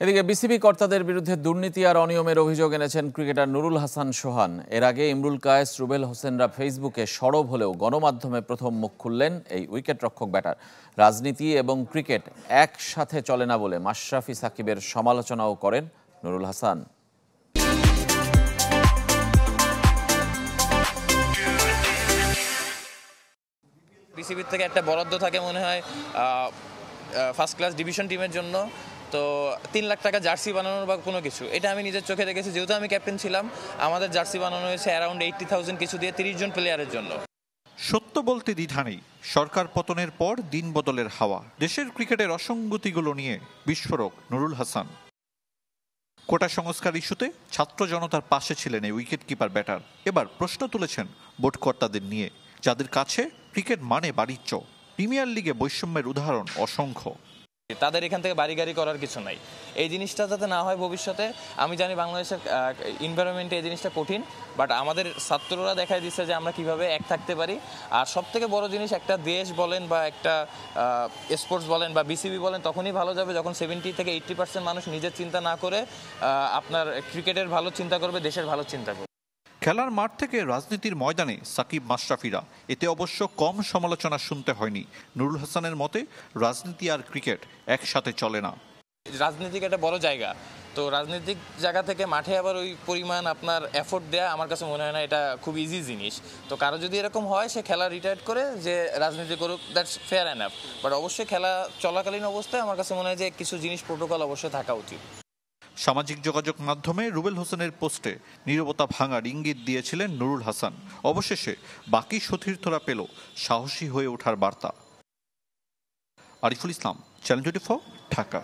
এদিকে বিসিবি কর্তাদের বিরুদ্ধে দুর্নীতি আর অনিয়মের অভিযোগ এনেছেন ক্রিকেটার নুরুল হাসান সোহান। এর আগে ইমরুল কায়েস, রুবেল হোসেনরা ফেসবুকে সরব হলেও গণমাধ্যমে প্রথম মুখ খুললেন এই উইকেটরক্ষক ব্যাটার। রাজনীতি এবং ক্রিকেট একসাথে চলে না বলে মাশরাফি সাকিবের সমালোচনাও করেন নুরুল হাসান। বিসিবির থেকে একটা বরাদ্দ থাকে মনে হয় ফার্স্ট ক্লাস ডিভিশন টিমের জন্য, তো 3 লাখ টাকা জার্সি বানানোর বা কোনো কিছু, এটা আমি নিজের চোখে দেখেছি। যেহেতু আমি ক্যাপ্টেন ছিলাম, আমাদের জার্সি বানানো হয়েছে অ্যারাউন্ড 80,000 কিছু দিয়ে 30 জন প্লেয়ারের জন্য। সত্য বলতে দ্বিধা নেই, সরকার পতনের পর দিন বদলের হাওয়া। দেশের ক্রিকেটের অসঙ্গতিগুলো নিয়ে বিস্ফোরক নুরুল হাসান। কোটা সংস্কার ইস্যুতে ছাত্র জনতার পাশে ছিলেন এই উইকেট কিপার ব্যাটার। এবার প্রশ্ন তুলেছেন বোর্ড কর্তাদের নিয়ে, যাদের কাছে ক্রিকেট মানে বাণিজ্য। প্রিমিয়ার লিগে বৈষম্যের উদাহরণ অসংখ্য। তাদের এখান থেকে বাড়ি গাড়ি করার কিছু নাই। এই জিনিসটা যাতে না হয় ভবিষ্যতে। আমি জানি বাংলাদেশের এনভায়রনমেন্টে এই জিনিসটা কঠিন, বাট আমাদের ছাত্ররা দেখাই দিচ্ছে যে আমরা কিভাবে এক থাকতে পারি। আর সব থেকে বড় জিনিস, একটা দেশ বলেন বা একটা স্পোর্টস বলেন বা বিসিবি বলেন, তখনই ভালো যাবে যখন 70 থেকে 80% মানুষ নিজের চিন্তা না করে আপনার ক্রিকেটের ভালো চিন্তা করবে, দেশের ভালো চিন্তা করবে। খেলার মাঠ থেকে রাজনীতির ময়দানে সাকিব, মাশরাফিরা, এতে অবশ্য কম সমালোচনা শুনতে হয়নি। নুরুল হাসানের মতে রাজনীতি আর ক্রিকেট একসাথে চলে না। রাজনীতিক একটা বড় জায়গা, তো রাজনৈতিক জায়গা থেকে মাঠে আবার ওই পরিমাণ আপনার এফোর্ট দেয়া আমার কাছে মনে হয় না এটা খুব ইজি জিনিস। তো কারো যদি এরকম হয়, সে খেলা রিটায়ার করে যে রাজনীতি করুক, দ্যাটস ফেয়ার এনাফ। বাট অবশ্যই খেলা চলাকালীন অবস্থায় আমার কাছে মনে হয় যে কিছু জিনিস প্রোটোকল অবশ্যই থাকা উচিত। সামাজিক যোগাযোগ মাধ্যমে রুবেল হোসেনের পোস্টে নীরবতা ভাঙার ইঙ্গিত দিয়েছিলেন নুরুল হাসান। অবশেষে বাকি সতীর্থরা পেল সাহসী হয়ে ওঠার বার্তা। আরিফুল ইসলাম, চ্যানেল 24, ঢাকা।